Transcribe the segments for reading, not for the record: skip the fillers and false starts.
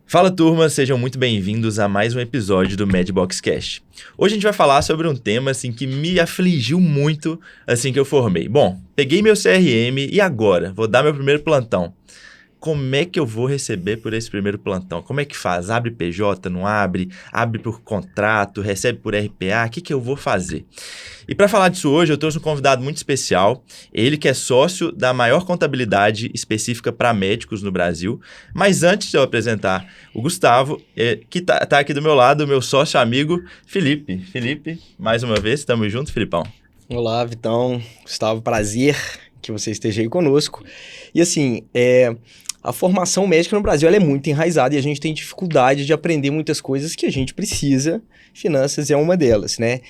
Fala turma, sejam muito bem-vindos a mais um episódio do Medbox Cast. Hoje a gente vai falar sobre um tema que me afligiu muito assim que eu formei. Bom, peguei meu CRM e agora? Vou dar meu primeiro plantão. Como é que eu vou receber por esse primeiro plantão? Como é que faz? Abre PJ, não abre? Abre por contrato, recebe por RPA? O que eu vou fazer? E para falar disso hoje, eu trouxe um convidado muito especial. Ele que é sócio da maior contabilidade específica para médicos no Brasil. Mas antes de eu apresentar o Gustavo, que tá aqui do meu lado, o meu sócio amigo Felipe. Felipe, mais uma vez, estamos juntos, Filipão? Olá, Vitão. Gustavo, prazer que você esteja aí conosco. E assim, a formação médica no Brasil ela é muito enraizada e a gente tem dificuldade de aprender muitas coisas que a gente precisa. Finanças é uma delas, né?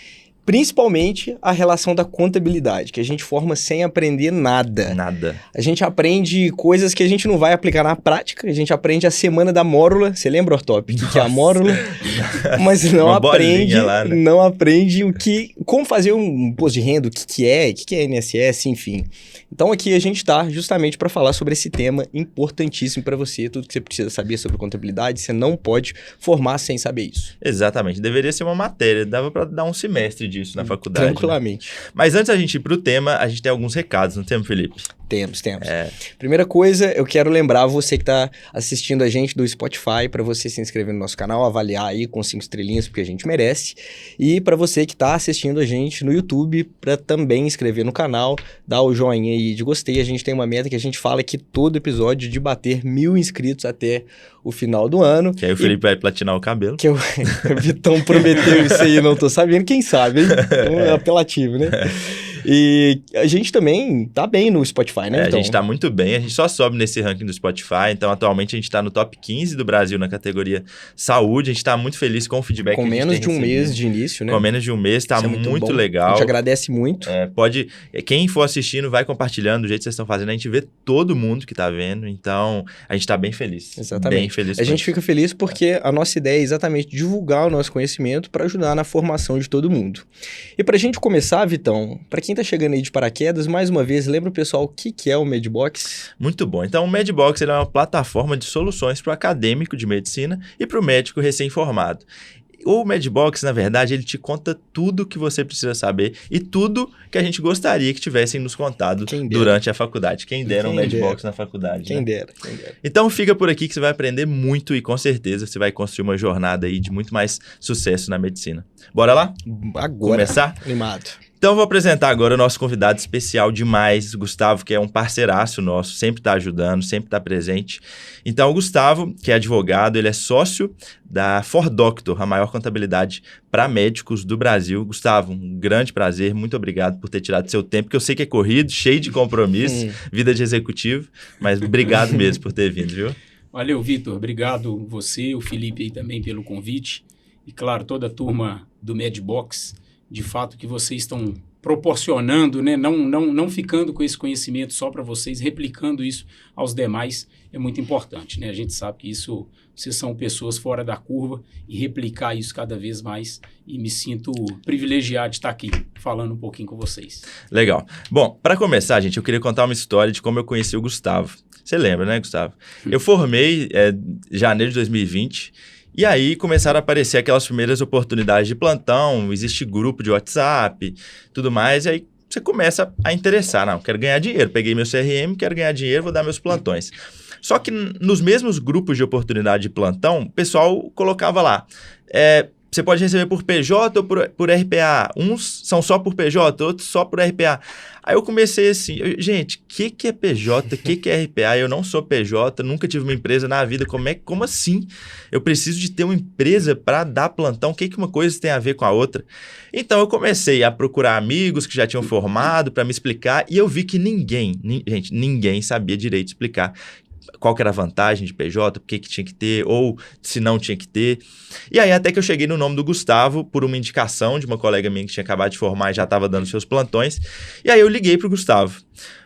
Principalmente a relação da contabilidade, que a gente forma sem aprender nada. Nada. A gente aprende coisas que a gente não vai aplicar na prática, a gente aprende a semana da mórula. Você lembra, Ortop, o que é a mórula? Mas não aprende, lá, né? Não aprende como fazer um imposto de renda, o que é INSS, enfim. Então aqui a gente está justamente para falar sobre esse tema importantíssimo para você, tudo que você precisa saber sobre contabilidade, você não pode formar sem saber isso. Exatamente, deveria ser uma matéria, dava para dar um semestre disso na faculdade. Tranquilamente. Né? Mas antes da gente ir para o tema, a gente tem alguns recados, não temos, Felipe? Temos. Primeira coisa, eu quero lembrar você que está assistindo a gente do Spotify, para você se inscrever no nosso canal, avaliar aí com 5 estrelinhas, porque a gente merece. E para você que está assistindo a gente no YouTube, para também inscrever no canal, dar o joinha aí de gostei. A gente tem uma meta que a gente fala que todo episódio de bater 1.000 inscritos até o final do ano. Que aí o Felipe vai platinar o cabelo. Que o Vitão prometeu isso aí, não tô sabendo, quem sabe, hein? É apelativo, né? E a gente também tá bem no Spotify, né? A gente tá muito bem, a gente só sobe nesse ranking do Spotify, então atualmente a gente tá no top 15 do Brasil na categoria saúde, a gente tá muito feliz com o feedback que a gente tem recebido. Com menos de um mês de início, né? Com menos de um mês, tá muito legal. A gente agradece muito. Quem for assistindo, vai compartilhando do jeito que vocês estão fazendo, a gente vê todo mundo que tá vendo, então a gente tá bem feliz. Exatamente. Bem feliz. A gente fica feliz porque a nossa ideia é exatamente divulgar o nosso conhecimento para ajudar na formação de todo mundo. E pra gente começar, Vitão, pra quem tá chegando aí de paraquedas, mais uma vez, lembra o pessoal o que é o Medbox? Muito bom. Então, o Medbox ele é uma plataforma de soluções para o acadêmico de medicina e para o médico recém-formado. O Medbox, na verdade, ele te conta tudo o que você precisa saber e tudo que a gente gostaria que tivessem nos contado durante a faculdade. Quem dera um Medbox na faculdade. Quem né? dera. Então, fica por aqui que você vai aprender muito e com certeza você vai construir uma jornada aí de muito mais sucesso na medicina. Bora lá? Agora. Começar? Animado. Então, eu vou apresentar agora o nosso convidado especial demais, Gustavo, que é um parceiraço nosso, sempre está ajudando, sempre está presente. Então, o Gustavo, que é advogado, ele é sócio da 4Doctor, a maior contabilidade para médicos do Brasil. Gustavo, um grande prazer, muito obrigado por ter tirado seu tempo, que eu sei que é corrido, cheio de compromisso, vida de executivo, mas obrigado mesmo por ter vindo, viu? Valeu, Vitor, obrigado você, o Felipe aí também pelo convite e, claro, toda a turma do Medbox. De fato, que vocês estão proporcionando, né? Não ficando com esse conhecimento só para vocês, replicando isso aos demais é muito importante, né? A gente sabe que vocês são pessoas fora da curva e replicar isso cada vez mais e me sinto privilegiado de estar aqui falando um pouquinho com vocês. Legal. Bom, para começar, gente, eu queria contar uma história de como eu conheci o Gustavo. Você lembra, né, Gustavo? Eu formei em janeiro de 2020. E aí começaram a aparecer aquelas primeiras oportunidades de plantão, existe grupo de WhatsApp, tudo mais, e aí você começa a interessar. Não, quero ganhar dinheiro, peguei meu CRM, quero ganhar dinheiro, vou dar meus plantões. Só que nos mesmos grupos de oportunidade de plantão, o pessoal colocava lá, você pode receber por PJ ou por RPA. Uns são só por PJ, outros só por RPA. Aí eu comecei assim, gente, o que é PJ, o que é RPA? Eu não sou PJ, nunca tive uma empresa na vida, como assim? Eu preciso de ter uma empresa para dar plantão, o que uma coisa tem a ver com a outra? Então eu comecei a procurar amigos que já tinham formado para me explicar e eu vi que ninguém sabia direito explicar qual que era a vantagem de PJ, por que tinha que ter, ou se não tinha que ter. E aí até que eu cheguei no nome do Gustavo, por uma indicação de uma colega minha que tinha acabado de formar e já estava dando seus plantões. E aí eu liguei para o Gustavo.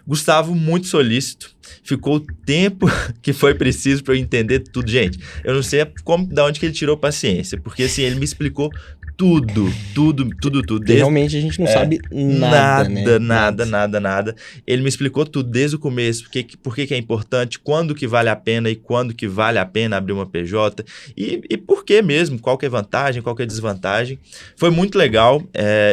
Gustavo, muito solícito, ficou o tempo que foi preciso para eu entender tudo. Gente, eu não sei de onde que ele tirou paciência, porque assim, ele me explicou tudo. Realmente a gente não sabe nada, né? Nada. Ele me explicou tudo desde o começo, por que é importante, quando que vale a pena e quando que vale a pena abrir uma PJ e por que mesmo, qual que é vantagem, qual que é desvantagem. Foi muito legal,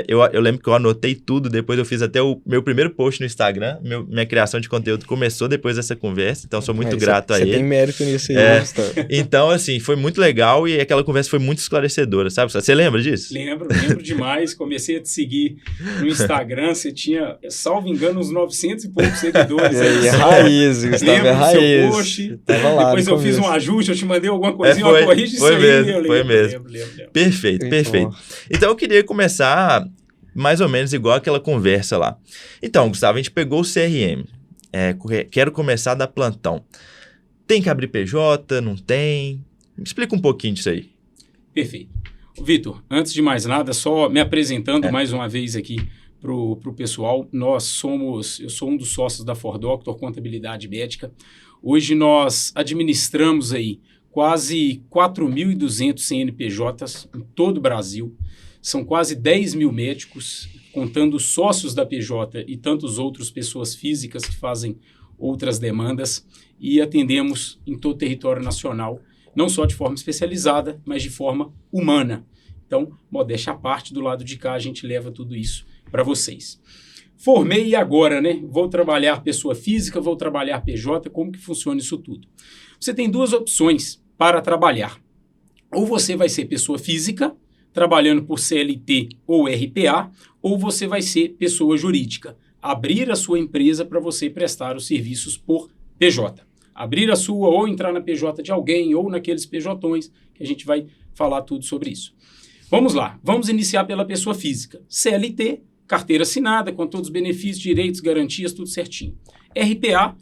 eu lembro que eu anotei tudo, depois eu fiz até o meu primeiro post no Instagram, minha criação de conteúdo começou depois dessa conversa, então sou muito grato a ele. Você tem mérito nisso aí, Gustavo. Então, assim, foi muito legal e aquela conversa foi muito esclarecedora, sabe? Você lembra disso? Lembro demais. Comecei a te seguir no Instagram. Você tinha, salvo engano, uns 900 e poucos seguidores. É raiz, Gustavo, é raiz. Post. Depois eu fiz um ajuste, eu te mandei alguma coisinha, corrige isso aí. Lembro. Perfeito. Então eu queria começar mais ou menos igual aquela conversa lá. Então, Gustavo, a gente pegou o CRM. Quero começar da plantão. Tem que abrir PJ? Não tem? Me explica um pouquinho disso aí. Perfeito. Vitor, antes de mais nada, só me apresentando mais uma vez aqui para o pessoal. Eu sou um dos sócios da For Doctor Contabilidade Médica. Hoje nós administramos aí quase 4.200 CNPJs em todo o Brasil. São quase 10 mil médicos, contando sócios da PJ e tantos outros pessoas físicas que fazem outras demandas, e atendemos em todo o território nacional, não só de forma especializada, mas de forma humana. Então, modéstia à parte, do lado de cá a gente leva tudo isso para vocês. Formei e agora, né? Vou trabalhar pessoa física, vou trabalhar PJ, como que funciona isso tudo? Você tem duas opções para trabalhar. Ou você vai ser pessoa física, trabalhando por CLT ou RPA, ou você vai ser pessoa jurídica, abrir a sua empresa para você prestar os serviços por PJ. Abrir a sua ou entrar na PJ de alguém ou naqueles PJões, que a gente vai falar tudo sobre isso. Vamos lá, vamos iniciar pela pessoa física. CLT, carteira assinada, com todos os benefícios, direitos, garantias, tudo certinho. RPA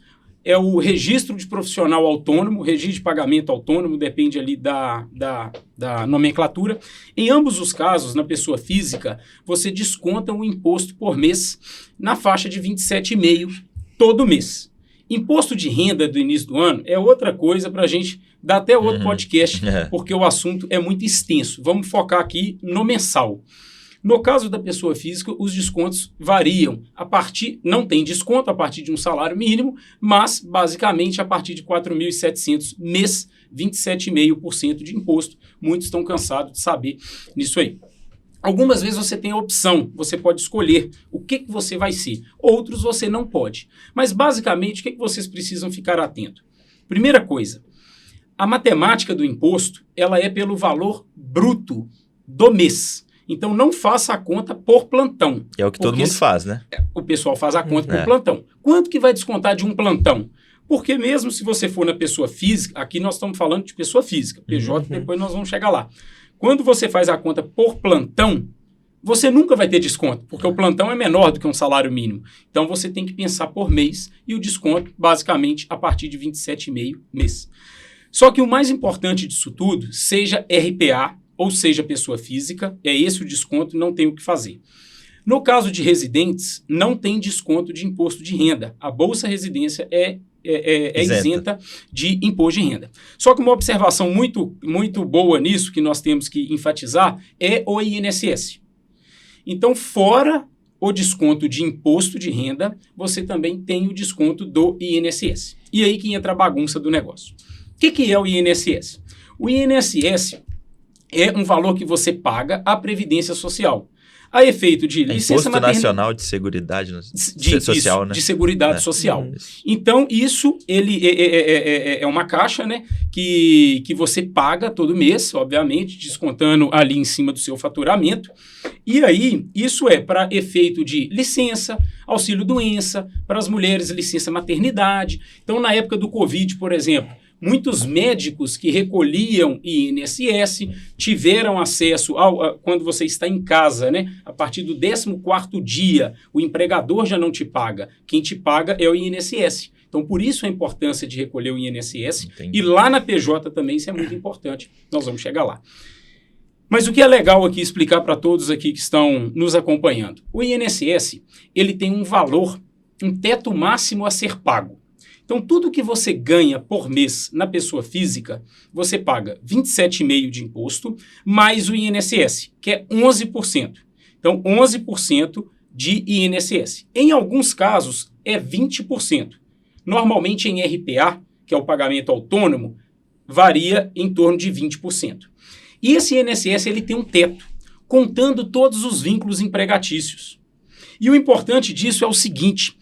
é o registro de profissional autônomo, registro de pagamento autônomo, depende ali da nomenclatura. Em ambos os casos, na pessoa física, você desconta um imposto por mês na faixa de 27,5 todo mês. Imposto de renda do início do ano é outra coisa para a gente dar até outro podcast, porque o assunto é muito extenso. Vamos focar aqui no mensal. No caso da pessoa física, os descontos variam. Não tem desconto a partir de um salário mínimo, mas basicamente a partir de 4.700 mês, 27,5% de imposto. Muitos estão cansados de saber nisso aí. Algumas vezes você tem a opção, você pode escolher o que você vai ser. Outros você não pode. Mas basicamente, o que vocês precisam ficar atento? Primeira coisa, a matemática do imposto, ela é pelo valor bruto do mês. Então, não faça a conta por plantão. É o que todo mundo faz, né? O pessoal faz a conta por plantão. Quanto que vai descontar de um plantão? Porque mesmo se você for na pessoa física, aqui nós estamos falando de pessoa física, PJ, depois nós vamos chegar lá. Quando você faz a conta por plantão, você nunca vai ter desconto, porque o plantão é menor do que um salário mínimo. Então, você tem que pensar por mês e o desconto, basicamente, a partir de 27,5 mês. Só que o mais importante disso tudo, seja RPA ou seja pessoa física, é esse o desconto, não tem o que fazer. No caso de residentes, não tem desconto de imposto de renda. A Bolsa Residência é isenta de imposto de renda. Só que uma observação muito, muito boa nisso, que nós temos que enfatizar, é o INSS. Então, fora o desconto de imposto de renda, você também tem o desconto do INSS. E aí que entra a bagunça do negócio. O que é o INSS? O INSS é um valor que você paga à Previdência Social. A efeito de licença Imposto Nacional de Seguridade Social, né? De Seguridade Social. Então, isso ele é uma caixa, né, que você paga todo mês, obviamente, descontando ali em cima do seu faturamento. E aí, isso é para efeito de licença, auxílio-doença, para as mulheres, licença maternidade. Então, na época do Covid, por exemplo, muitos médicos que recolhiam INSS tiveram acesso quando você está em casa, né? A partir do 14º dia, o empregador já não te paga. Quem te paga é o INSS. Então, por isso a importância de recolher o INSS. Entendi. E lá na PJ também isso é muito importante. Nós vamos chegar lá. Mas o que é legal aqui explicar para todos aqui que estão nos acompanhando? O INSS, ele tem um valor, um teto máximo a ser pago. Então, tudo que você ganha por mês na pessoa física, você paga 27,5% de imposto, mais o INSS, que é 11%. Então, 11% de INSS. Em alguns casos, é 20%. Normalmente, em RPA, que é o pagamento autônomo, varia em torno de 20%. E esse INSS ele tem um teto, contando todos os vínculos empregatícios. E o importante disso é o seguinte: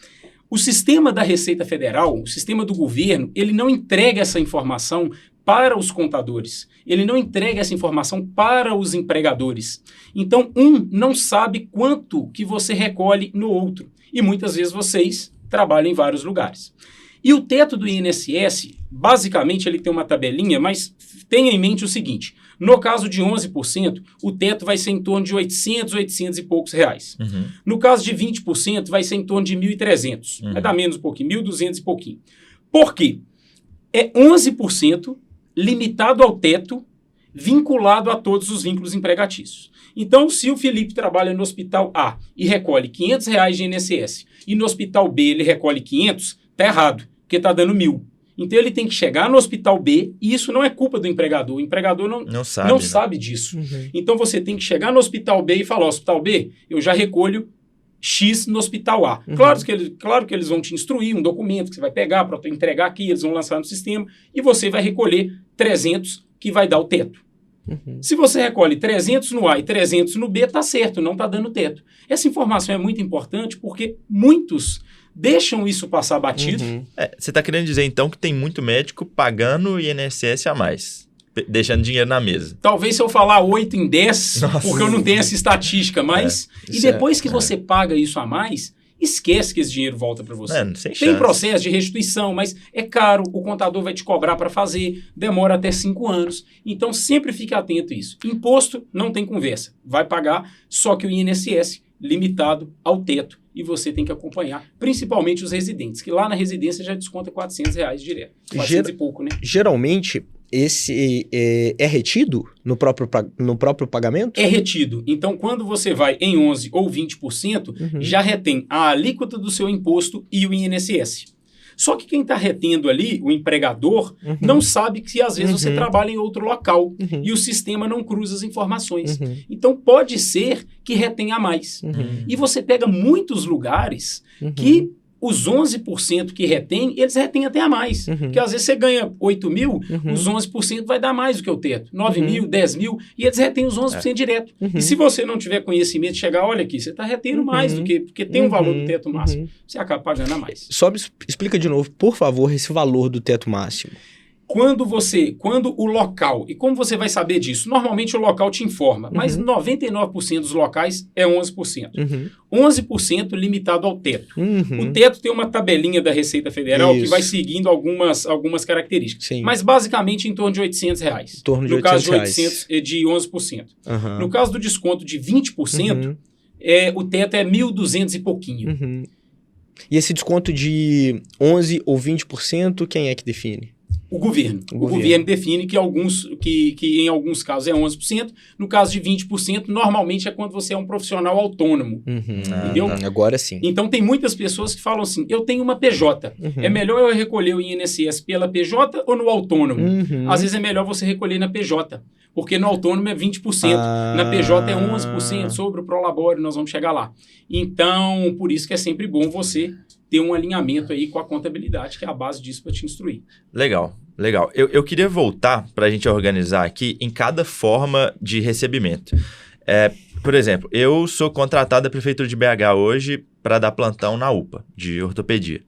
o sistema da Receita Federal, o sistema do governo, ele não entrega essa informação para os contadores. Ele não entrega essa informação para os empregadores. Então, um não sabe quanto que você recolhe no outro. E muitas vezes vocês trabalham em vários lugares. E o teto do INSS, basicamente, ele tem uma tabelinha, mas tenha em mente o seguinte: no caso de 11%, o teto vai ser em torno de 800 e poucos reais. Uhum. No caso de 20%, vai ser em torno de 1.300. Vai dar menos um pouquinho, 1.200 e pouquinho. Por quê? É 11% limitado ao teto, vinculado a todos os vínculos empregatícios. Então, se o Felipe trabalha no hospital A e recolhe R$500 de INSS, e no hospital B ele recolhe 500, tá errado, porque tá dando 1.000. Então, ele tem que chegar no hospital B, e isso não é culpa do empregador. O empregador não sabe disso. Uhum. Então, você tem que chegar no hospital B e falar: hospital B, eu já recolho X no hospital A. Uhum. Claro que eles vão te instruir um documento que você vai pegar para entregar aqui, eles vão lançar no sistema, e você vai recolher 300, que vai dar o teto. Uhum. Se você recolhe 300 no A e 300 no B, tá certo, não tá dando teto. Essa informação é muito importante porque muitos deixam isso passar batido. Uhum. Você está querendo dizer, então, que tem muito médico pagando INSS a mais, deixando dinheiro na mesa. Talvez se eu falar 8 em 10, Nossa. porque eu não tenho essa estatística, mas... E depois que você paga isso a mais, esquece que esse dinheiro volta para você. Sem Tem chance. processo de restituição, mas é caro, o contador vai te cobrar para fazer, demora até 5 anos. Então, sempre fique atento a isso. Imposto não tem conversa, vai pagar, só que o INSS limitado ao teto. E você tem que acompanhar, principalmente os residentes, que lá na residência já desconta R$400 direto. 400 e pouco, né? Geralmente, esse é retido no próprio pagamento? É retido. Então, quando você vai em 11% ou 20%, já retém a alíquota do seu imposto e o INSS. Só que quem está retendo ali, o empregador, não sabe que às vezes você trabalha em outro local e o sistema não cruza as informações. Então, pode ser que retenha mais. E você pega muitos lugares que os 11% que retém, eles retêm até a mais. Porque às vezes você ganha 8 mil, os 11% vai dar mais do que o teto. 9 mil, 10 mil, e eles retêm os 11% direto. E se você não tiver conhecimento de chegar, olha aqui, você está retendo mais do que, porque tem um valor do teto máximo. Você acaba pagando a mais. Só explica de novo, por favor, esse valor do teto máximo. Quando o local, e como você vai saber disso? Normalmente o local te informa, mas 99% dos locais é 11%. 11% limitado ao teto. O teto tem uma tabelinha da Receita Federal que vai seguindo algumas características. Sim. Mas basicamente em torno de R$800. Em torno de no caso de 800 de 11%. No caso do desconto de 20%, o teto é 1.200 e pouquinho. E esse desconto de 11% ou 20%, quem é que define? O governo. O governo define que em alguns casos é 11%, no caso de 20%, normalmente é quando você é um profissional autônomo. Entendeu? Agora sim. Então, tem muitas pessoas que falam assim: eu tenho uma PJ, é melhor eu recolher o INSS pela PJ ou no autônomo? Às vezes é melhor você recolher na PJ, porque no autônomo é 20%, na PJ é 11%, sobre o Prolabore, nós vamos chegar lá. Então, por isso que é sempre bom você ter um alinhamento aí com a contabilidade, que é a base disso para te instruir. Legal. Eu queria voltar para a gente organizar aqui em cada forma de recebimento. Por exemplo, eu sou contratado da Prefeitura de BH hoje para dar plantão na UPA, de ortopedia.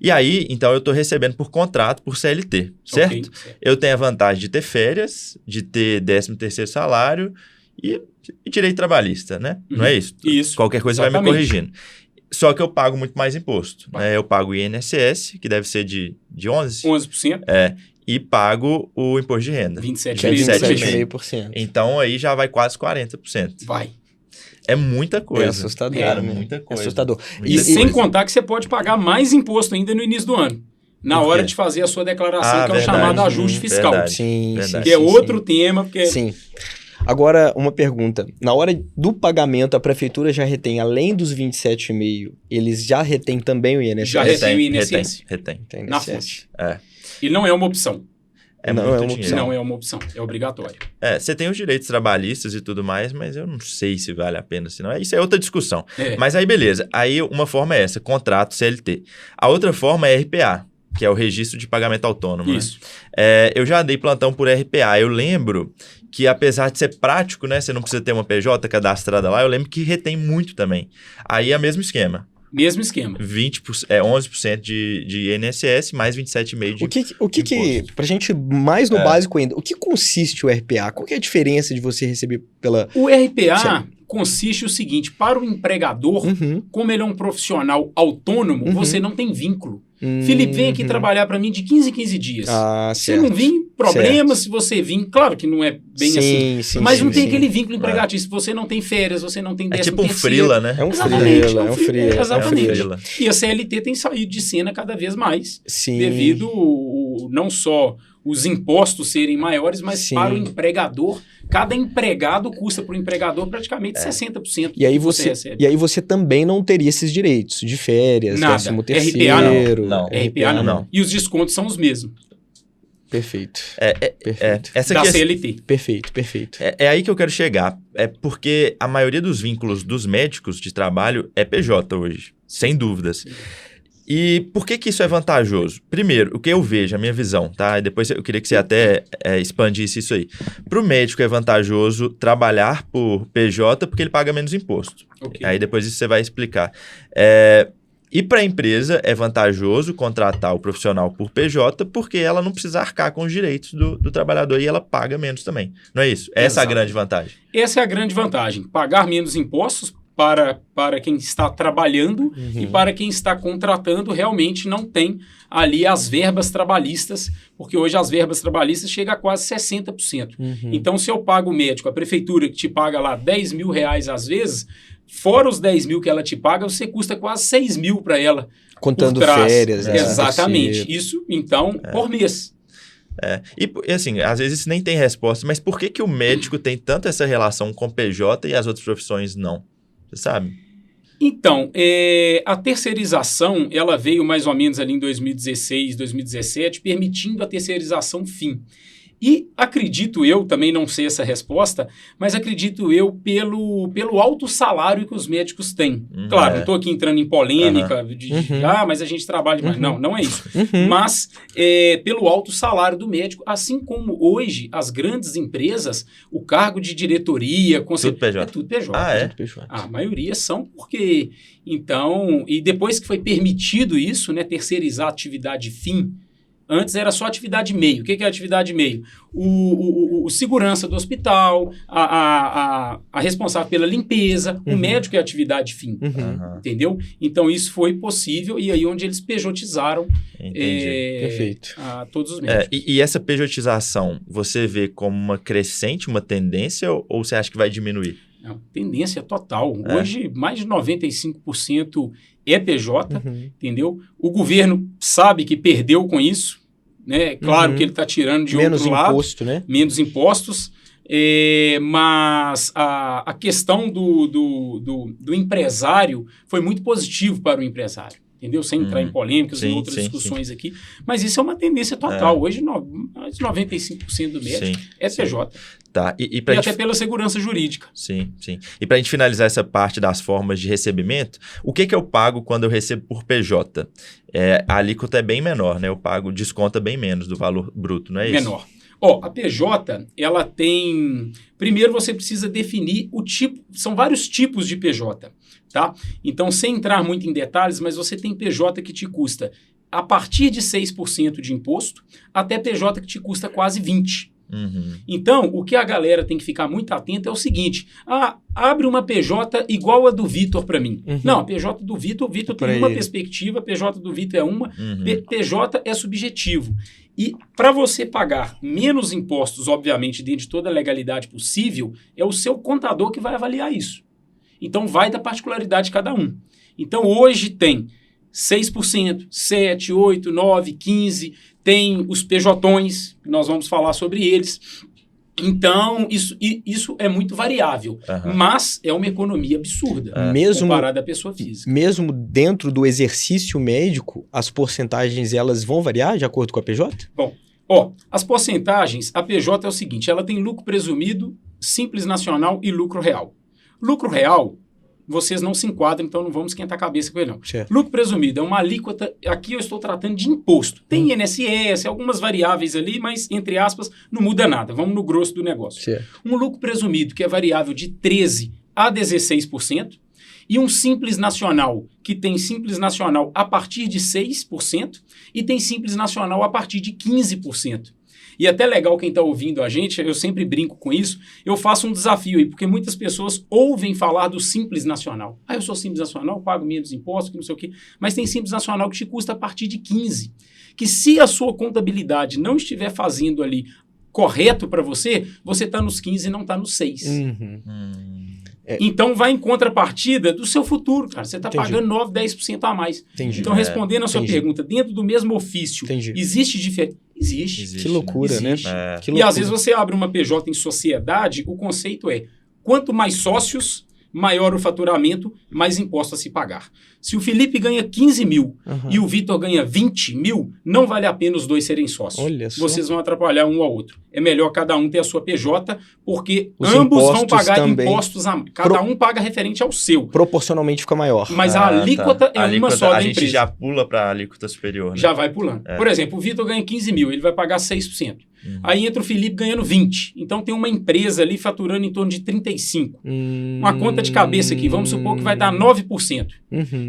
E aí, então, eu estou recebendo por contrato, por CLT, certo? Okay, certo. Eu tenho a vantagem de ter férias, de ter 13º salário e direito trabalhista, né? Não é isso? Isso. Qualquer coisa vai me corrigindo. Só que eu pago muito mais imposto. Né? Eu pago o INSS, que deve ser de 11%. 11%. E pago o imposto de renda. 27,5%. Então, aí já vai quase 40%. Vai. É muita coisa. É assustador. Cara, muita coisa. É assustador. E sem contar que você pode pagar mais imposto ainda no início do ano. Na hora de fazer a sua declaração, que é o chamado ajuste fiscal. Sim, que é outro tema. Porque... Sim. Agora, uma pergunta. Na hora do pagamento, a prefeitura já retém, além dos 27,5, eles já retém também o INSS? Já retém o INSS. Retém. Na fonte. É. E não é uma opção. Não é uma opção, é obrigatório. Você tem os direitos trabalhistas e tudo mais, mas eu não sei se vale a pena, senão isso é outra discussão. Mas aí, beleza. Aí, uma forma é essa, contrato CLT. A outra forma é RPA, que é o Registro de Pagamento Autônomo. Isso. Né? Eu já dei plantão por RPA. Eu lembro que, apesar de ser prático, né, você não precisa ter uma PJ cadastrada lá, eu lembro que retém muito também. Aí é o mesmo esquema. Mesmo esquema. 11% de INSS, mais 27,5% de O que pra gente mais no básico ainda, o que consiste o RPA? Qual que é a diferença de você receber pela... O RPA consiste o seguinte, para o empregador, como ele é um profissional autônomo, você não tem vínculo. Felipe, vem aqui trabalhar para mim de 15 em 15 dias. Se não vir, problema. Se você vir, claro que não é bem assim. Mas não tem aquele vínculo empregatício. Você não tem férias, você não tem 10º terceiro. É tipo um freela, né? É um freela. Exatamente. E a CLT tem saído de cena cada vez mais. Devido não só os impostos serem maiores, mas para o empregador, cada empregado custa para o empregador praticamente 60%. E aí você também não teria esses direitos de férias, 13º. RPA não. E os descontos são os mesmos. Perfeito. Essa da aqui CLT. Perfeito. É aí que eu quero chegar. É porque a maioria dos vínculos dos médicos de trabalho é PJ hoje, sem dúvidas. E por que isso é vantajoso? Primeiro, o que eu vejo, a minha visão, tá? E depois eu queria que você até expandisse isso aí. Para o médico é vantajoso trabalhar por PJ porque ele paga menos imposto. Aí depois isso você vai explicar. E para a empresa é vantajoso contratar o profissional por PJ porque ela não precisa arcar com os direitos do trabalhador e ela paga menos também. Não é isso? Essa é a grande vantagem. Essa é a grande vantagem. Pagar menos impostos para quem está trabalhando e para quem está contratando realmente não tem ali as verbas trabalhistas, porque hoje as verbas trabalhistas chegam a quase 60%. Então, se eu pago o médico, a prefeitura que te paga lá 10 mil reais às vezes, fora os 10 mil que ela te paga, você custa quase 6 mil para ela. Contando férias. Exatamente. Isso, então, por mês. E assim, às vezes isso nem tem resposta, mas por que o médico tem tanto essa relação com PJ e as outras profissões não? Você sabe? Então, a terceirização, ela veio mais ou menos ali em 2016, 2017, permitindo a terceirização fim. E acredito eu, também não sei essa resposta, mas acredito eu pelo alto salário que os médicos têm. Claro, não estou aqui entrando em polêmica mas a gente trabalha demais. Não é isso. Mas pelo alto salário do médico, assim como hoje as grandes empresas, o cargo de diretoria, tudo PJ. É tudo PJ. Tudo PJ. A maioria são porque... Então, e depois que foi permitido isso, né, terceirizar a atividade fim, antes era só atividade meio. O que é atividade meio? O segurança do hospital, a responsável pela limpeza, o médico é atividade fim. Entendeu? Então, isso foi possível e aí onde eles pejotizaram Perfeito. Todos os médicos. E essa pejotização, você vê como uma crescente, uma tendência ou você acha que vai diminuir? Não, tendência total. Hoje, mais de 95% é PJ, entendeu? O governo sabe que perdeu com isso, né? Claro que ele está tirando de menos outro lado. Imposto, né? Menos impostos, mas a questão do empresário foi muito positivo para o empresário. Entendeu? Sem entrar em polêmicas e outras discussões aqui. Mas isso é uma tendência total. Hoje, mais de 95% do médico é PJ. Tá. E até pela segurança jurídica. Sim. E para a gente finalizar essa parte das formas de recebimento, o que eu pago quando eu recebo por PJ? A alíquota é bem menor, né? Eu pago, desconta bem menos do valor bruto, não é isso? Menor. A PJ, ela tem... Primeiro, você precisa definir o tipo... São vários tipos de PJ, tá? Então, sem entrar muito em detalhes, mas você tem PJ que te custa a partir de 6% de imposto, até PJ que te custa quase 20%. Então, o que a galera tem que ficar muito atenta é o seguinte: abre uma PJ igual a do Vitor para mim. Não, a PJ do Vitor tem uma perspectiva, a PJ do Vitor é uma, PJ é subjetivo. E para você pagar menos impostos, obviamente, dentro de toda a legalidade possível, é o seu contador que vai avaliar isso. Então, vai da particularidade de cada um. Então, hoje tem 6%, 7%, 8%, 9%, 15%, tem os PJões, que nós vamos falar sobre eles. Então, isso é muito variável, mas é uma economia absurda comparada à pessoa física. Mesmo dentro do exercício médico, as porcentagens elas vão variar de acordo com a PJ? Bom, as porcentagens, a PJ é o seguinte, ela tem lucro presumido, Simples Nacional e lucro real. Lucro real, vocês não se enquadram, então não vamos esquentar a cabeça com ele, não. Certo. Lucro presumido é uma alíquota, aqui eu estou tratando de imposto. Tem INSS, algumas variáveis ali, mas, entre aspas, não muda nada. Vamos no grosso do negócio. Certo. Um lucro presumido, que é variável de 13% a 16%, e um Simples Nacional, que tem Simples Nacional a partir de 6%, e tem Simples Nacional a partir de 15%. E até legal quem está ouvindo a gente, eu sempre brinco com isso, eu faço um desafio aí, porque muitas pessoas ouvem falar do Simples Nacional. Eu sou Simples Nacional, pago menos impostos, que não sei o quê, mas tem Simples Nacional que te custa a partir de 15%. Que se a sua contabilidade não estiver fazendo ali correto para você está nos 15% e não está nos 6%. Então, vai em contrapartida do seu futuro, cara. Você está pagando 9%, 10% a mais. Entendi. Então, respondendo a sua pergunta, dentro do mesmo ofício, existe diferença? Existe. Que loucura, né? Que loucura. E às vezes você abre uma PJ em sociedade, o conceito é, quanto mais sócios, maior o faturamento, mais imposto a se pagar. Se o Felipe ganha 15 mil e o Vitor ganha 20 mil, não vale a pena os dois serem sócios. Olha só. Vocês vão atrapalhar um ao outro. É melhor cada um ter a sua PJ, porque ambos vão pagar também. Impostos. Cada um paga referente ao seu. Proporcionalmente fica maior. Mas a alíquota é uma só da empresa. A gente já pula para a alíquota superior, né? Já vai pulando. Por exemplo, o Vitor ganha 15 mil, ele vai pagar 6%. Aí entra o Felipe ganhando 20%. Então tem uma empresa ali faturando em torno de 35%. Uma conta de cabeça aqui, vamos supor que vai dar 9%.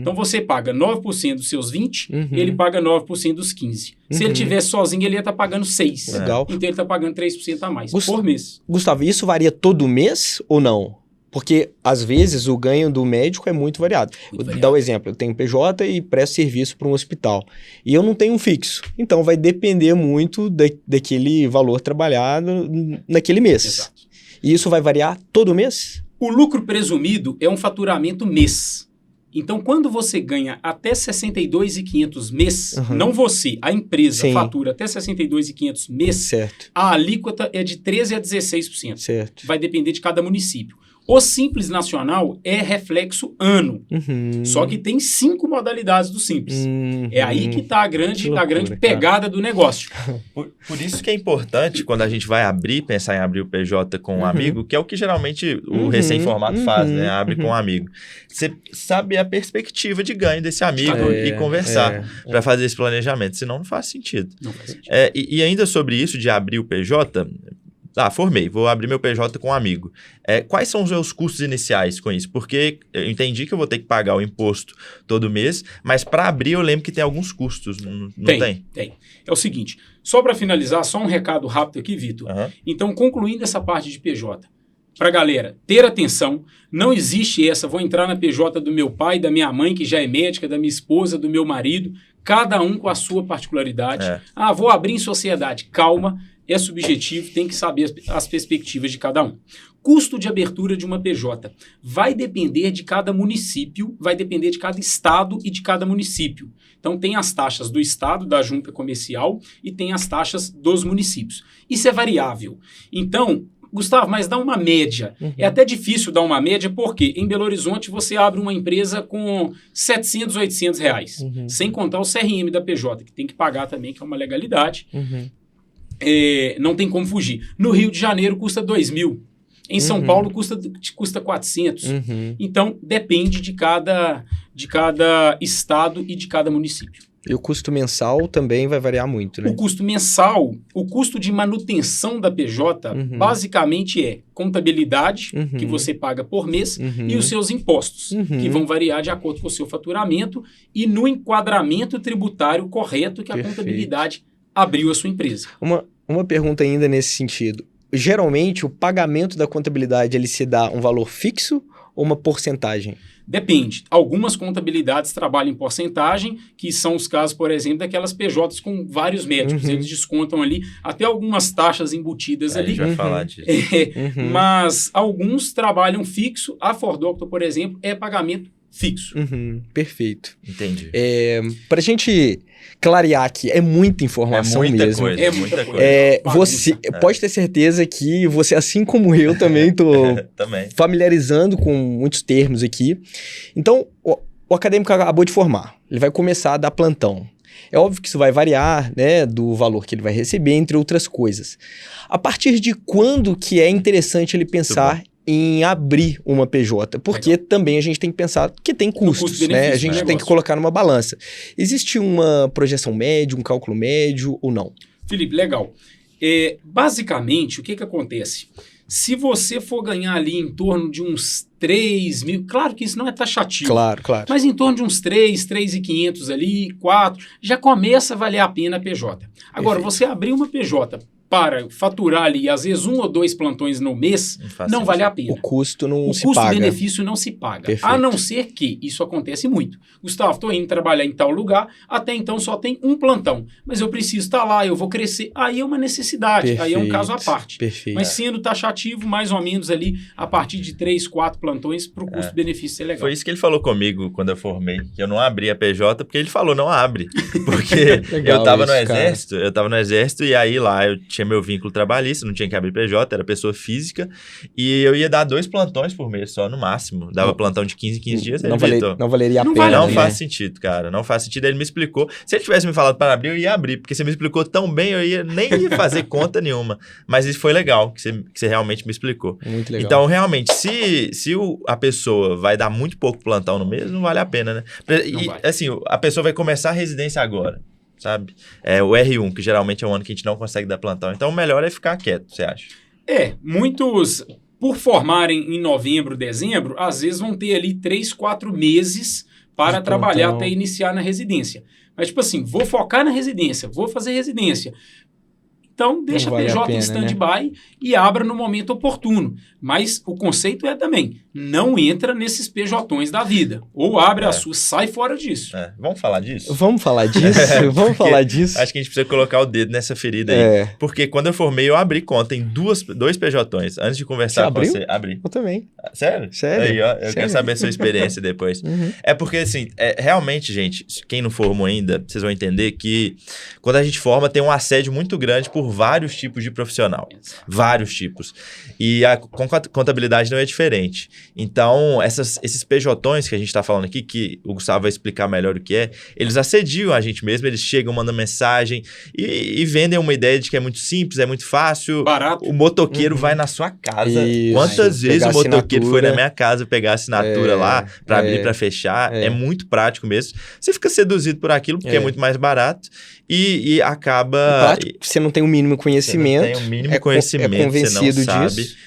Então você paga 9% dos seus 20%, ele paga 9% dos 15%. Se ele tivesse sozinho, ele ia estar pagando 6%. Legal. Então ele está pagando 3% a mais por mês. Gustavo, isso varia todo mês ou não? Porque, às vezes, o ganho do médico é muito variado. Vou dar um exemplo. Eu tenho PJ e presto serviço para um hospital. E eu não tenho um fixo. Então, vai depender muito daquele valor trabalhado naquele mês. Exato. E isso vai variar todo mês? O lucro presumido é um faturamento mês. Então, quando você ganha até 62.500 mês, não você, a empresa fatura até 62.500 mês, certo. A alíquota é de 13% a 16%. Certo. Vai depender de cada município. O Simples Nacional é reflexo ano. Só que tem 5 modalidades do Simples. É aí que está a grande pegada do negócio. Por isso que é importante, quando a gente vai pensar em abrir o PJ com um amigo, que é o que geralmente o recém-formado faz, né? Abre com um amigo. Você sabe a perspectiva de ganho desse amigo e conversar para fazer esse planejamento. Senão não faz sentido. Não faz sentido. E ainda sobre isso de abrir o PJ... formei, vou abrir meu PJ com um amigo. Quais são os meus custos iniciais com isso? Porque eu entendi que eu vou ter que pagar o imposto todo mês, mas para abrir eu lembro que tem alguns custos, não tem? Tem. É o seguinte, só para finalizar, só um recado rápido aqui, Vitor. Então, concluindo essa parte de PJ, para a galera ter atenção, não existe vou entrar na PJ do meu pai, da minha mãe, que já é médica, da minha esposa, do meu marido, cada um com a sua particularidade. Vou abrir em sociedade. Calma. É subjetivo, tem que saber as perspectivas de cada um. Custo de abertura de uma PJ vai depender de cada município, vai depender de cada estado e de cada município. Então, tem as taxas do estado, da junta comercial, e tem as taxas dos municípios. Isso é variável. Então, Gustavo, mas dá uma média. É até difícil dar uma média, porque em Belo Horizonte você abre uma empresa com R$700, R$800, sem contar o CRM da PJ, que tem que pagar também, que é uma legalidade. Não tem como fugir. No Rio de Janeiro custa 2.000. Em São Paulo custa 400. Então, depende de cada estado e de cada município. E o custo mensal também vai variar muito, né? O custo mensal, o custo de manutenção da PJ, basicamente é contabilidade, que você paga por mês, e os seus impostos, que vão variar de acordo com o seu faturamento e no enquadramento tributário correto que a contabilidade abriu a sua empresa. Uma pergunta ainda nesse sentido. Geralmente, o pagamento da contabilidade, ele se dá um valor fixo ou uma porcentagem? Depende. Algumas contabilidades trabalham em porcentagem, que são os casos, por exemplo, daquelas PJs com vários médicos. Eles descontam ali até algumas taxas embutidas ali. A gente vai falar disso. Mas alguns trabalham fixo. A For Doctor, por exemplo, é pagamento fixo. Perfeito. Entendi. Pra gente clarear aqui, é muita informação mesmo. É muita coisa. Você pode ter certeza que você, assim como eu, também tô familiarizando com muitos termos aqui. Então, o acadêmico acabou de formar. Ele vai começar a dar plantão. É óbvio que isso vai variar, né, do valor que ele vai receber, entre outras coisas. A partir de quando que é interessante ele pensar em abrir uma PJ? Porque também a gente tem que pensar que tem custos, né? A gente tem que colocar numa balança. Existe uma projeção média, um cálculo médio ou não? Felipe, legal. Basicamente, o que acontece? Se você for ganhar ali em torno de uns 3 mil, claro que isso não é taxativo. Claro. Mas em torno de uns 3.500 ali, 4, já começa a valer a pena a PJ. Agora, você abrir uma PJ para faturar ali, às vezes 1 ou 2 plantões no mês, não vale a pena. O custo não se paga. O custo-benefício não se paga. Perfeito. A não ser que isso acontece muito. Gustavo, estou indo trabalhar em tal lugar, até então só tem um plantão. Mas eu preciso estar lá, eu vou crescer. Aí é uma necessidade, aí é um caso à parte. Perfeito. Mas sendo taxativo, mais ou menos ali, a partir de 3, 4 plantões, para o custo-benefício ser legal. Foi isso que ele falou comigo quando eu formei, que eu não abri a PJ, porque ele falou, não abre. Porque eu estava no exército, e aí lá eu tinha meu vínculo trabalhista, não tinha que abrir PJ, era pessoa física, e eu ia dar 2 plantões por mês só, no máximo. Dava plantão de 15 em 15 dias. Não valeria a pena. Não faz sentido, cara. Não faz sentido. Ele me explicou. Se ele tivesse me falado para abrir, eu ia abrir, porque você me explicou tão bem, nem ia fazer conta nenhuma. Mas isso foi legal, que você realmente me explicou. Muito legal. Então, realmente, se a pessoa vai dar muito pouco plantão no mês, não vale a pena, né? Assim, a pessoa vai começar a residência agora, sabe? O R1, que geralmente é um ano que a gente não consegue dar plantão. Então, o melhor é ficar quieto, você acha? Muitos, por formarem em novembro, dezembro, às vezes vão ter ali 3, 4 meses para trabalhar até iniciar na residência. Mas, tipo assim, vou focar na residência, vou fazer residência. Então, deixa a PJ em stand-by, né? E abra no momento oportuno. Mas o conceito é também, não entra nesses PJões da vida. Ou abre a sua, sai fora disso. Vamos falar disso? Vamos falar disso? Acho que a gente precisa colocar o dedo nessa ferida aí. Porque quando eu formei, eu abri conta em 2 PJões. Antes de conversar com você. Abri. Eu também. Sério? Aí, ó, eu quero saber a sua experiência depois. É porque, assim, realmente, gente, quem não formou ainda, vocês vão entender que quando a gente forma, tem um assédio muito grande por vários tipos de profissional. Vários tipos. E a contabilidade não é diferente. Então, esses PJões que a gente está falando aqui, que o Gustavo vai explicar melhor o que é, eles assediam a gente mesmo, eles chegam, mandam mensagem e vendem uma ideia de que é muito simples, é muito fácil. Barato. O motoqueiro vai na sua casa. Quantas vezes o motoqueiro foi na minha casa pegar a assinatura lá, para abrir, para fechar? É muito prático mesmo. Você fica seduzido por aquilo, porque é muito mais barato. E acaba... Prático, você não tem o mínimo conhecimento. Você não tem o mínimo conhecimento, convencido você não disso. sabe.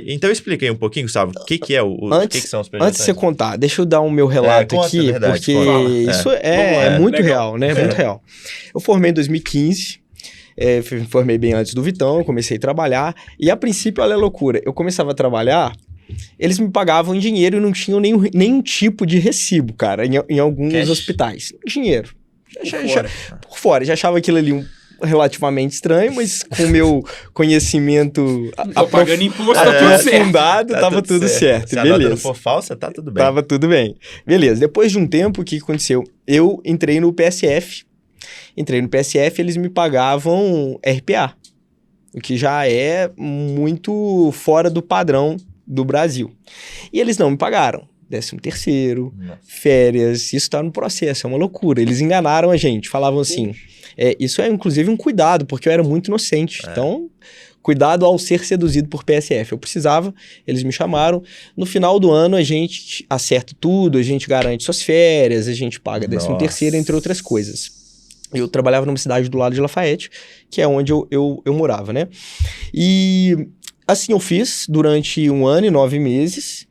Então explica aí um pouquinho, Gustavo, o que é que são os PJs? Antes de você contar, deixa eu dar o meu relato aqui, porque isso é muito real, né? Muito real. Eu formei em 2015, formei bem antes do Vitão, comecei a trabalhar, e a princípio, olha a loucura, eu começava a trabalhar, eles me pagavam em dinheiro e não tinham nenhum tipo de recibo, cara, em alguns hospitais. Dinheiro. Por fora. Já achava aquilo ali relativamente estranho, mas com o meu conhecimento pagando imposto, aprofundado, tava tudo certo. Se beleza. a nota não for falsa, tá tudo bem. Tava tudo bem. Beleza. Depois de um tempo, o que aconteceu? Eu entrei no PSF. Eles me pagavam RPA, o que já é muito fora do padrão do Brasil. E eles não me pagaram. 13º, férias, isso tá no processo, é uma loucura. Eles enganaram a gente, falavam assim, isso é inclusive um cuidado, porque eu era muito inocente, então cuidado ao ser seduzido por PSF. Eu precisava, eles me chamaram, no final do ano a gente acerta tudo, a gente garante suas férias, a gente paga 13º, entre outras coisas. Eu trabalhava numa cidade do lado de Lafayette, que é onde eu morava, né? E assim eu fiz durante 1 ano e 9 meses,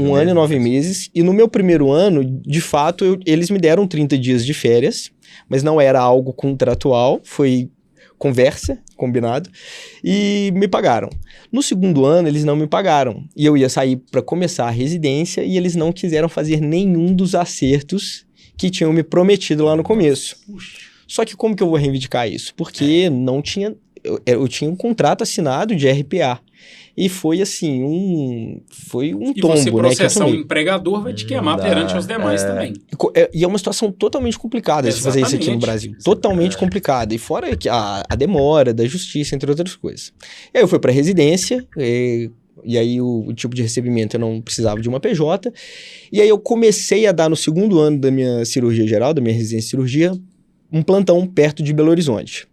um ano e 9 meses. E no meu primeiro ano, de fato, eles me deram 30 dias de férias, mas não era algo contratual, foi conversa, combinado, e me pagaram. No segundo ano, eles não me pagaram. E eu ia sair para começar a residência e eles não quiseram fazer nenhum dos acertos que tinham me prometido lá no começo. Só que como que eu vou reivindicar isso? Porque não tinha... Eu tinha um contrato assinado de RPA. E foi assim, foi um tombo, você processar né? um empregador vai te queimar perante os demais também. E é uma situação totalmente complicada de fazer isso aqui no Brasil. Totalmente complicada. E fora a demora da justiça, entre outras coisas. E aí eu fui para residência, e aí o tipo de recebimento eu não precisava de uma PJ. E aí eu comecei a dar no segundo ano da minha cirurgia geral, da minha residência de cirurgia, um plantão perto de Belo Horizonte.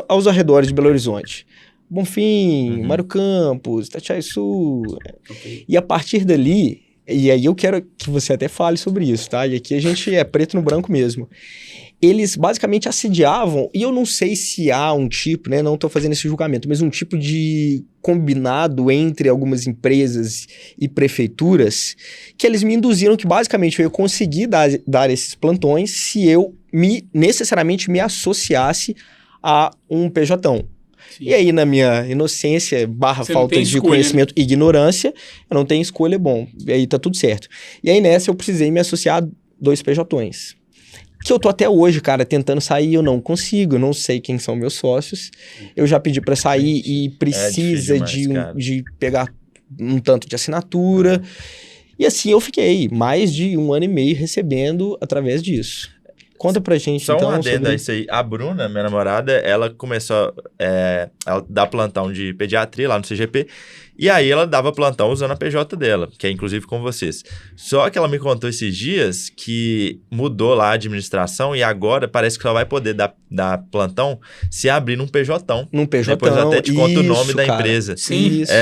Aos arredores de Belo Horizonte. Bonfim, Mário Campos, Itatiaia-Sul. Okay. E a partir dali, e aí eu quero que você até fale sobre isso, tá? E aqui a gente é preto no branco mesmo. Eles basicamente assediavam, e eu não sei se há um tipo, né? Não estou fazendo esse julgamento, mas um tipo de combinado entre algumas empresas e prefeituras que eles me induziram que basicamente eu ia conseguir dar esses plantões se eu necessariamente me associasse a um PJão. Sim. E aí, na minha inocência, falta de conhecimento e ignorância, eu não tenho escolha, bom, e aí tá tudo certo. E aí, nessa, eu precisei me associar a 2 PJões. Que eu tô até hoje, cara, tentando sair, eu não consigo, eu não sei quem são meus sócios. Eu já pedi pra sair e precisa de pegar um tanto de assinatura. E assim, eu fiquei mais de 1 ano e meio recebendo através disso. Conta pra gente, Só um adendo a isso aí. A Bruna, minha namorada, ela começou... ela dá plantão de pediatria lá no CGP. E aí ela dava plantão usando a PJ dela, que é inclusive com vocês. Só que ela me contou esses dias que mudou lá a administração e agora parece que só vai poder dar plantão se abrir num PJão. Num PJão, depois eu até te conto o nome da empresa. Sim, isso.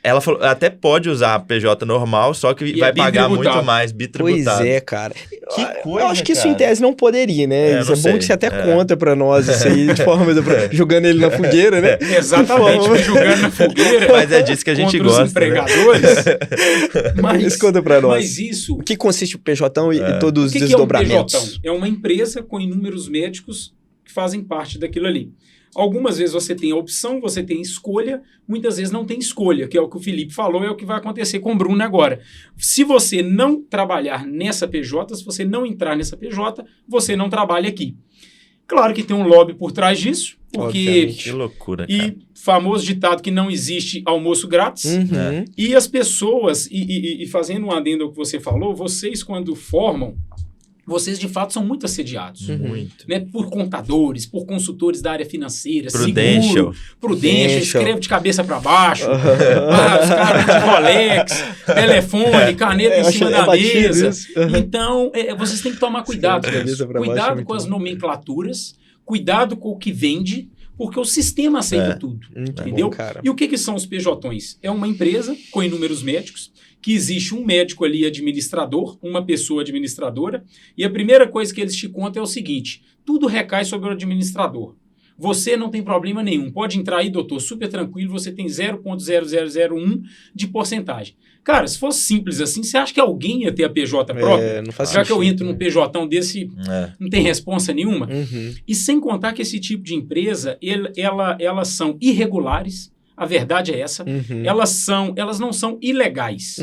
Ela falou, até pode usar a PJ normal, só que vai pagar muito mais, bitributado. Pois é, cara. Que coisa, eu acho que isso em tese não poderia, né? Isso é bom que você até conta pra nós isso aí, de forma jogando ele na fogueira, né? Exatamente, jogando na fogueira. Mas é disso que a gente gosta. Os empregadores. Né? Mas conta pra nós. Mas isso... O que consiste o PJão e todos os desdobramentos? O que é um PJão? É uma empresa com inúmeros médicos que fazem parte daquilo ali. Algumas vezes você tem a opção, você tem escolha, muitas vezes não tem escolha, que é o que o Felipe falou, é o que vai acontecer com o Bruno agora. Se você não trabalhar nessa PJ, se você não entrar nessa PJ, você não trabalha aqui. Claro que tem um lobby por trás disso, porque... Que loucura, cara. E famoso ditado que não existe almoço grátis. E as pessoas, e fazendo um adendo ao que você falou, vocês quando formam, vocês de fato são muito assediados. Muito. Né? Por contadores, por consultores da área financeira, Prudential, escreve de cabeça para baixo, os caras de Rolex, telefone, caneta em cima da mesa. Então, vocês têm que tomar cuidado com isso. Cuidado com as nomenclaturas, cuidado com o que vende, porque o sistema aceita tudo. Entendeu? E o que são os PJões? É uma empresa com inúmeros médicos, que existe um médico ali administrador, uma pessoa administradora, e a primeira coisa que eles te contam é o seguinte, tudo recai sobre o administrador. Você não tem problema nenhum, pode entrar aí, doutor, super tranquilo, você tem 0,0001 de porcentagem. Cara, se fosse simples assim, você acha que alguém ia ter a PJ própria? Não faz Já sentido, que eu entro num PJão desse, não tem responsa nenhuma? E sem contar que esse tipo de empresa, elas são irregulares. A verdade é essa. Elas não são ilegais.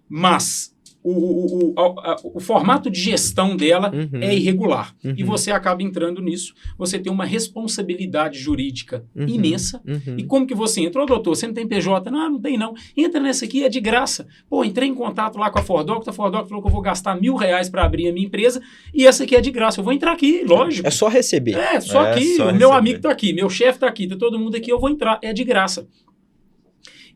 Mas o formato de gestão dela é irregular. E você acaba entrando nisso. Você tem uma responsabilidade jurídica imensa. E como que você entra? Ô, doutor, você não tem PJ? Não tem não. Entra nessa aqui, é de graça. Pô, entrei em contato lá com a Fordoc. A Fordoc falou que eu vou gastar R$1.000 para abrir a minha empresa. E essa aqui é de graça. Eu vou entrar aqui, lógico. É só receber. Só aqui. O meu amigo tá aqui. Meu chefe tá aqui. Tá todo mundo aqui. Eu vou entrar. É de graça.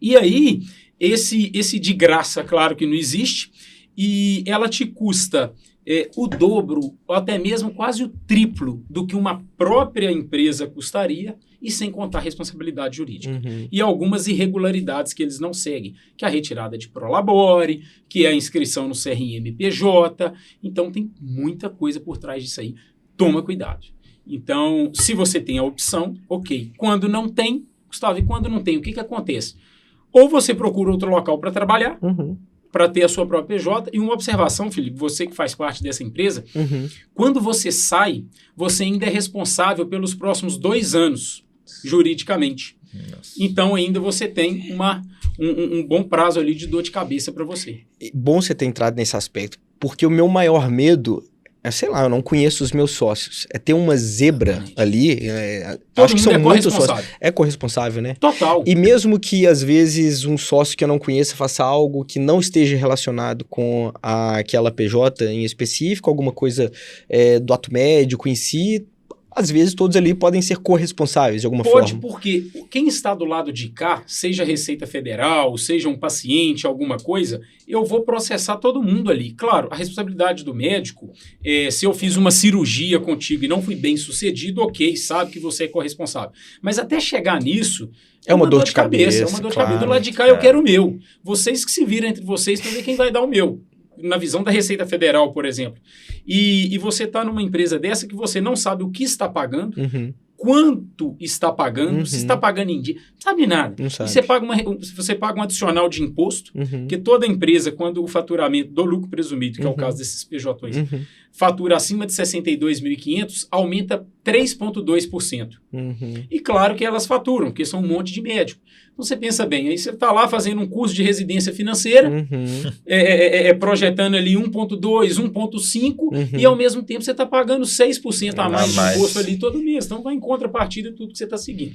E aí, esse de graça, claro que não existe. E ela te custa o dobro, ou até mesmo quase o triplo do que uma própria empresa custaria, e sem contar a responsabilidade jurídica. E algumas irregularidades que eles não seguem, que é a retirada de Prolabore, que é a inscrição no CRM-PJ. Então, tem muita coisa por trás disso aí. Toma cuidado. Então, se você tem a opção, ok. Quando não tem, Gustavo, e quando não tem, o que acontece? Ou você procura outro local para trabalhar, para ter a sua própria PJ. E uma observação, Felipe, você que faz parte dessa empresa, quando você sai, você ainda é responsável pelos próximos 2 anos, juridicamente. Nossa. Então, ainda você tem um bom prazo ali de dor de cabeça para você. Bom você ter entrado nesse aspecto, porque o meu maior medo sei lá, eu não conheço os meus sócios. É ter uma zebra ali, Todo acho que mundo são é muitos sócios. corresponsável. É corresponsável, né? Total. E mesmo que, às vezes, um sócio que eu não conheça faça algo que não esteja relacionado com aquela PJ em específico, alguma coisa do ato médico em si, às vezes todos ali podem ser corresponsáveis de alguma forma. Pode, porque quem está do lado de cá, seja a Receita Federal, seja um paciente, alguma coisa, eu vou processar todo mundo ali. Claro, a responsabilidade do médico, se eu fiz uma cirurgia contigo e não fui bem sucedido, ok, sabe que você é corresponsável. Mas até chegar nisso... É uma dor de cabeça. É uma dor de cabeça. Do lado de cá eu quero o meu. Vocês que se viram entre vocês para ver quem vai dar o meu. Na visão da Receita Federal, por exemplo. E você está numa empresa dessa que você não sabe o que está pagando, quanto está pagando, se está pagando em dia, não sabe nada. Não sabe. E você paga um adicional de imposto, que toda empresa, quando o faturamento do lucro presumido, que é o caso desses PJs, fatura acima de 62.500, aumenta 3,2%. E claro que elas faturam, porque são um monte de médico. Então você pensa bem, aí você está lá fazendo um curso de residência financeira, projetando ali 1,2, 1,5, e ao mesmo tempo você está pagando 6% a mais de imposto ali todo mês. Então vai em contrapartida de tudo que você está seguindo.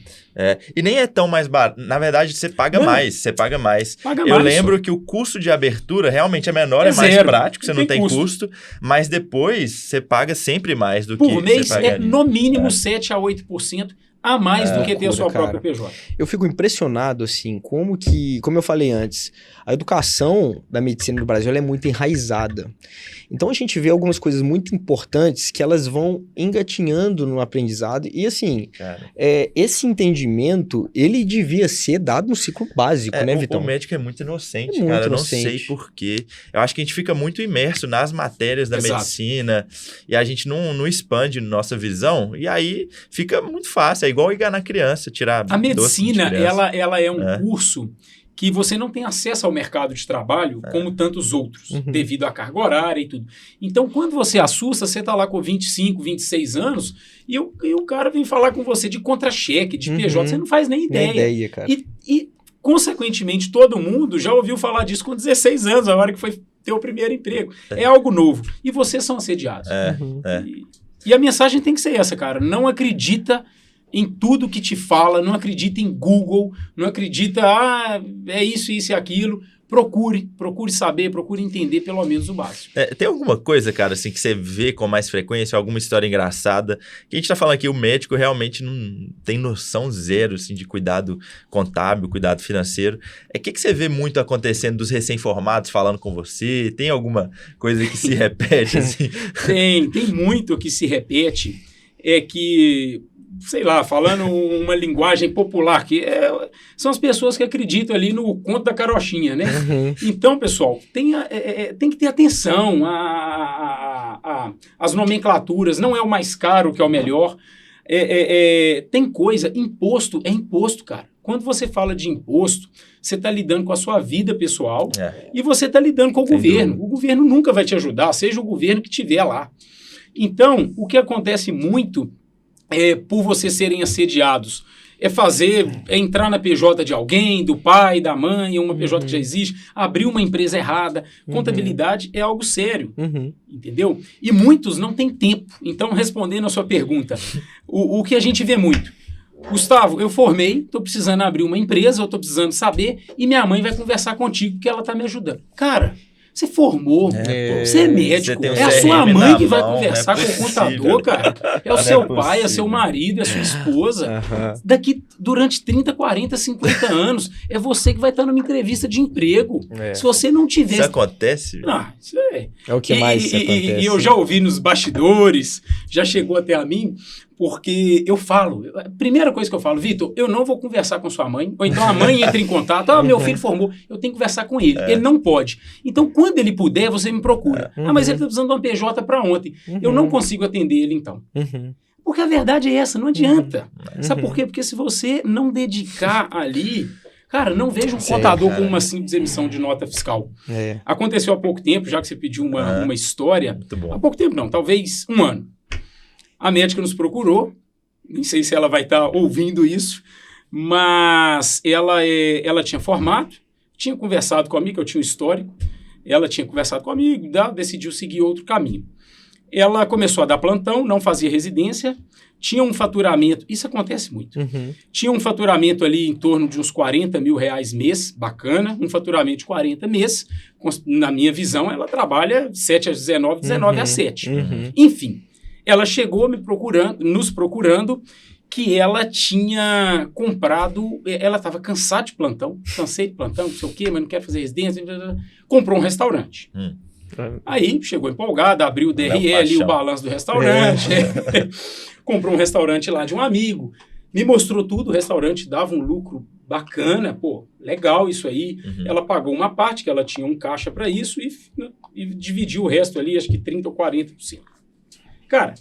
E nem é tão mais barato. Na verdade, você paga mais. Você paga mais. Eu lembro que o custo de abertura realmente é menor, é mais prático, você não tem custo, mas depois você paga sempre mais do que por mês você pagaria. No mínimo 7 a 8% a mais do que ter a sua própria PJ. Eu fico impressionado, assim, como eu falei antes, a educação da medicina no Brasil ela é muito enraizada. Então a gente vê algumas coisas muito importantes que elas vão engatinhando no aprendizado e, assim, esse entendimento, ele devia ser dado no ciclo básico, né, Vitão? O médico é muito inocente, cara. Eu não sei por quê. Eu acho que a gente fica muito imerso nas matérias da medicina e a gente não expande nossa visão e aí fica muito fácil. É igual ir na criança, tirar a medicina, ela é um curso que você não tem acesso ao mercado de trabalho como tantos outros, devido à carga horária e tudo. Então, quando você assusta, você está lá com 25, 26 anos e o cara vem falar com você de contra-cheque, de PJ, você não faz nem ideia. Nem ideia, cara. E, consequentemente, todo mundo já ouviu falar disso com 16 anos, a hora que foi ter o primeiro emprego. É algo novo. E vocês são assediados. E a mensagem tem que ser essa, cara. Não acredita em tudo que te fala, não acredita em Google, não acredita, é isso e aquilo. Procure saber, procure entender pelo menos o básico. Tem alguma coisa, cara, assim, que você vê com mais frequência, alguma história engraçada, que a gente tá falando aqui, o médico realmente não tem noção zero, assim, de cuidado contábil, cuidado financeiro. O que você vê muito acontecendo dos recém-formados falando com você? Tem alguma coisa que se repete, assim? Tem muito que se repete, é que... sei lá, falando uma linguagem popular, que são as pessoas que acreditam ali no conto da carochinha, né? Então, pessoal, tem que ter atenção às nomenclaturas, não é o mais caro que é o melhor. Tem coisa, imposto é imposto, cara. Quando você fala de imposto, você está lidando com a sua vida pessoal e você está lidando com o governo. O governo nunca vai te ajudar, seja o governo que estiver lá. Então, o que acontece muito... por vocês serem assediados, entrar na PJ de alguém, do pai, da mãe, uma PJ que já existe, abrir uma empresa errada. Contabilidade é algo sério, entendeu? E muitos não têm tempo. Então, respondendo a sua pergunta, o que a gente vê muito? Gustavo, eu formei, estou precisando abrir uma empresa, eu estou precisando saber, e minha mãe vai conversar contigo que ela está me ajudando. Cara... Você formou, você é médico, é a sua mãe que vai conversar com o contador, cara. É o seu pai, é seu marido, é sua esposa. Daqui, durante 30, 40, 50 anos, é você que vai estar numa entrevista de emprego. Se você não tiver... Isso acontece? Isso é o que mais acontece. E eu já ouvi nos bastidores, já chegou até a mim... Porque eu falo, a primeira coisa que eu falo, Vitor, eu não vou conversar com sua mãe, ou então a mãe entra em contato, meu filho formou, eu tenho que conversar com ele, ele não pode. Então, quando ele puder, você me procura. Mas ele está precisando de uma PJ para ontem. Eu não consigo atender ele, então. Porque a verdade é essa, não adianta. Sabe por quê? Porque se você não dedicar ali... Cara, não vejo um contador com uma simples emissão de nota fiscal. Aconteceu há pouco tempo, já que você pediu uma história. Muito bom. Há pouco tempo não, talvez um ano. A médica nos procurou, nem sei se ela vai estar ouvindo isso, mas ela tinha formado, tinha conversado comigo, eu tinha um histórico, ela tinha conversado comigo, decidiu seguir outro caminho. ela começou a dar plantão, não fazia residência, tinha um faturamento, isso acontece muito, tinha um faturamento ali em torno de uns 40 mil reais mês, bacana, um faturamento de 40 mês, na minha visão, ela trabalha 7 às 19, 19 às 7. Enfim, ela chegou nos procurando, que ela tinha comprado, ela estava cansada de plantão, cansei de plantão, não sei o quê, mas não quero fazer residência, comprou um restaurante. Aí chegou empolgada, abriu o DRL, o balanço do restaurante, comprou um restaurante lá de um amigo, me mostrou tudo, o restaurante dava um lucro bacana, pô, legal isso aí. Ela pagou uma parte, que ela tinha um caixa para isso, e dividiu o resto ali, acho que 30% ou 40%. Cara,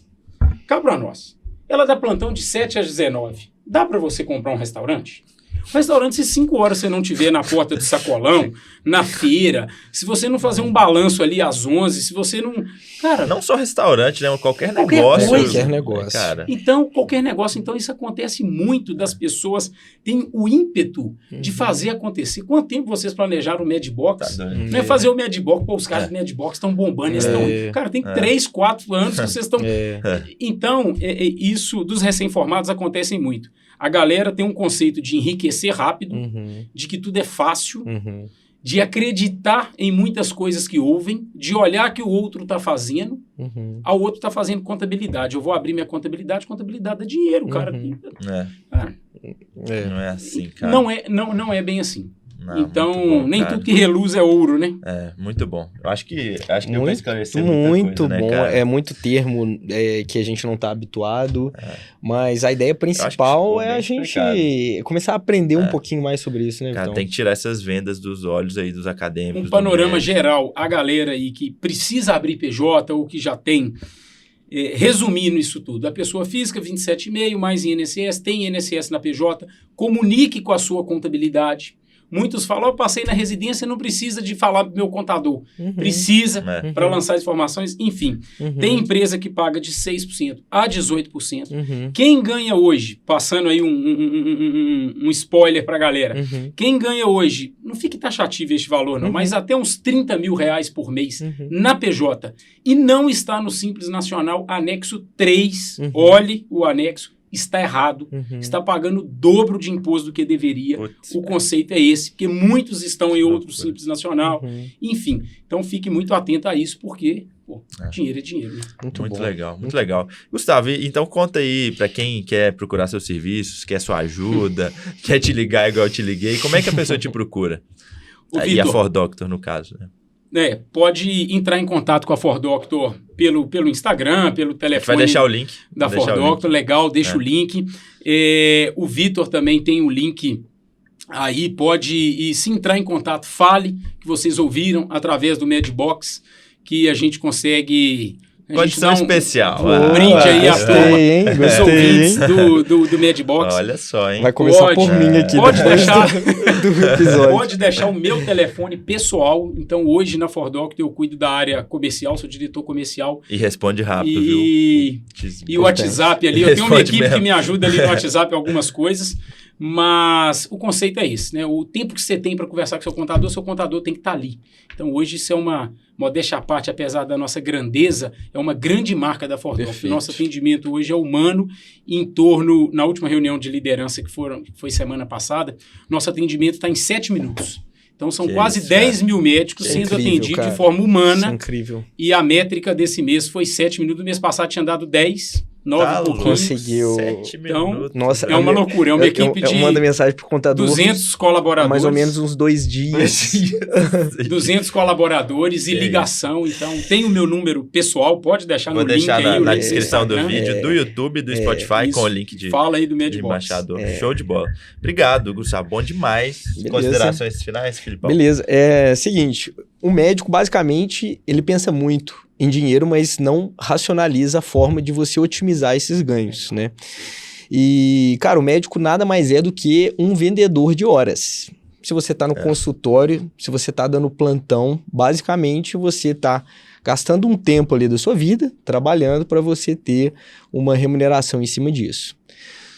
cá para nós, ela dá plantão de 7 às 19, dá para você comprar um restaurante? Um restaurante, se 5 horas você não tiver na porta do sacolão, na feira, se você não fazer um balanço ali às 11, se você não... Cara, não só restaurante, né? Qualquer negócio. Qualquer negócio. Cara. Então, qualquer negócio. Então, isso acontece muito das pessoas têm o ímpeto de fazer acontecer. Quanto tempo vocês planejaram o Madbox? Não é fazer o Madbox, pô, os caras do Madbox estão bombando. Eles estão... Cara, tem 3, 4 anos que vocês estão... Então, isso dos recém-formados acontece muito. A galera tem um conceito de enriquecer rápido, de que tudo é fácil, de acreditar em muitas coisas que ouvem, de olhar que o outro está fazendo, ao outro está fazendo contabilidade. Eu vou abrir minha contabilidade é dinheiro, cara. Não é assim, cara. Não é bem assim. Não, então, bom, nem tudo que reluz é ouro, né? Muito bom. Eu acho que eu vou esclarecer muito coisa, bom. Né, cara? É muito termo que a gente não está habituado, mas a ideia principal é a gente começar a aprender um pouquinho mais sobre isso, né, cara, Vitão? tem que tirar essas vendas dos olhos aí dos acadêmicos. Um panorama geral, a galera aí que precisa abrir PJ ou que já tem, resumindo isso tudo, a pessoa física 27,5 mais INSS, tem INSS na PJ, comunique com a sua contabilidade. Muitos falam, eu passei na residência, não precisa de falar pro meu contador. Precisa para lançar as informações. Enfim, tem empresa que paga de 6% a 18%. Quem ganha hoje, passando aí um spoiler para a galera, quem ganha hoje, não fique taxativo este valor não, mas até uns 30 mil reais por mês na PJ e não está no Simples Nacional anexo 3, olhe o anexo, está errado, está pagando o dobro de imposto do que deveria. O conceito é esse, porque muitos estão em outro Simples Nacional. Enfim, então fique muito atento a isso, porque dinheiro é dinheiro. Né? Muito legal, muito legal. Gustavo, então conta aí para quem quer procurar seus serviços, quer sua ajuda, quer te ligar igual eu te liguei, como é que a pessoa te procura? E a For Doctor, no caso, né? Pode entrar em contato com a For Doctor pelo Instagram, pelo telefone. Vai deixar o link. Da For Doctor, legal, deixa o link. O Vitor também tem o link aí, pode, se entrar em contato, fale que vocês ouviram através do Madbox, que a gente consegue... Condição especial. Um brinde aí à turma, os ouvintes do Madbox. Olha só, hein? Vai começar por mim aqui. Pode deixar do episódio. Pode deixar o meu telefone pessoal. Então, hoje na For Doctor eu cuido da área comercial, sou diretor comercial. E responde rápido, viu? E o WhatsApp ali. Eu tenho uma equipe que me ajuda ali no WhatsApp algumas coisas. Mas o conceito é esse, né? O tempo que você tem para conversar com seu contador tem que estar ali. Então, hoje isso é uma modéstia à parte, apesar da nossa grandeza, é uma grande marca da For Doctor. Nosso atendimento hoje é humano, na última reunião de liderança que foi semana passada, nosso atendimento está em 7 minutos. Então, são quase 10 mil médicos sendo atendidos de forma humana. Isso é incrível. E a métrica desse mês foi 7 minutos. No mês passado tinha dado 10. 9 pouquinho. Conseguiu. 7 então, minutos. Nossa, é uma loucura. É uma equipe de... Eu mando mensagem pro contador. 200 colaboradores. Mais ou menos uns 2 dias. 200 colaboradores e ligação. Então, tem o meu número pessoal. Pode deixar no link aí. Vou deixar na descrição do vídeo, do YouTube, do Spotify, com o link de Fala aí do Madbox. embaixador. Show de bola. Obrigado, Gustavo. Bom demais. Beleza. Considerações finais, Filipão? Beleza. Seguinte, o médico, basicamente, ele pensa muito em dinheiro, mas não racionaliza a forma de você otimizar esses ganhos, né? E, cara, o médico nada mais é do que um vendedor de horas. Se você está no consultório, se você está dando plantão, basicamente você está gastando um tempo ali da sua vida, trabalhando para você ter uma remuneração em cima disso.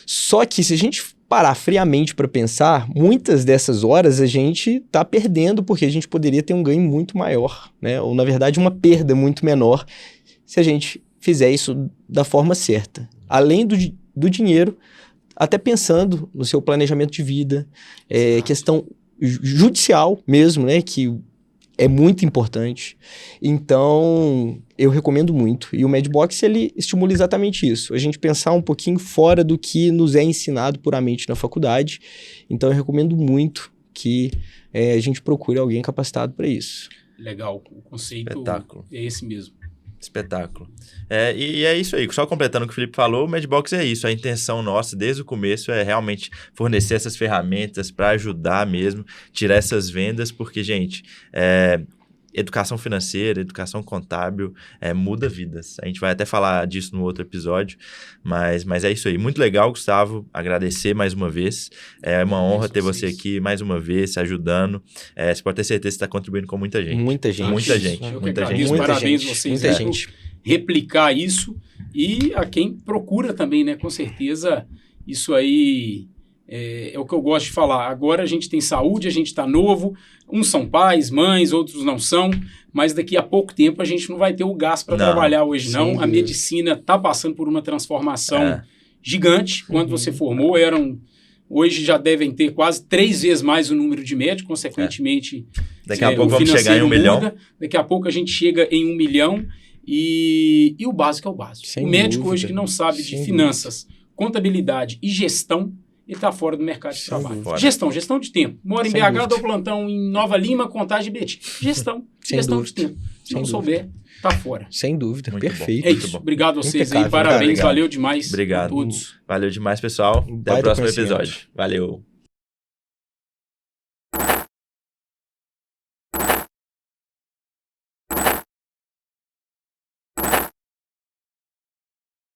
Só que se a gente parar friamente para pensar, muitas dessas horas a gente está perdendo porque a gente poderia ter um ganho muito maior, né? Ou, na verdade, uma perda muito menor se a gente fizer isso da forma certa. Além do dinheiro, até pensando no seu planejamento de vida, questão judicial mesmo, né? Que é muito importante. Então, eu recomendo muito. E o Medbox, ele estimula exatamente isso. A gente pensar um pouquinho fora do que nos é ensinado puramente na faculdade. Então, eu recomendo muito que a gente procure alguém capacitado para isso. Legal. O conceito é esse mesmo. Espetáculo. E é isso aí. Só completando o que o Felipe falou, o Medbox é isso. A intenção nossa, desde o começo, é realmente fornecer essas ferramentas para ajudar mesmo, tirar essas vendas, porque, gente, educação financeira, educação contábil, muda vidas. A gente vai até falar disso no outro episódio, mas é isso aí. Muito legal, Gustavo, agradecer mais uma vez. É uma honra ter você aqui mais uma vez, ajudando. Você pode ter certeza que está contribuindo com muita gente. Muita gente. Muita gente. Parabéns a vocês por replicar isso. E a quem procura também, né? Com certeza, isso aí... É o que eu gosto de falar. Agora a gente tem saúde, a gente está novo. Uns são pais, mães, outros não são. Mas daqui a pouco tempo a gente não vai ter o gás para trabalhar hoje, não. A medicina está passando por uma transformação gigante. Quando você formou, hoje já devem ter quase 3 vezes mais o número de médicos. Consequentemente, daqui a pouco vamos chegar em 1 milhão. Daqui a pouco a gente chega em 1 milhão. E o básico é o básico. Sem o médico dúvida. Hoje que não sabe de finanças, contabilidade e gestão, ele está fora do mercado de trabalho. Gestão de tempo. Mora em BH, dou plantão em Nova Lima, Contagem e Betim. Gestão de tempo. Se não souber, está fora. Sem dúvida, muito perfeito. É isso. Obrigado a vocês aí, parabéns, valeu demais. Obrigado. A todos. Valeu demais, pessoal. Até o próximo episódio. Valeu.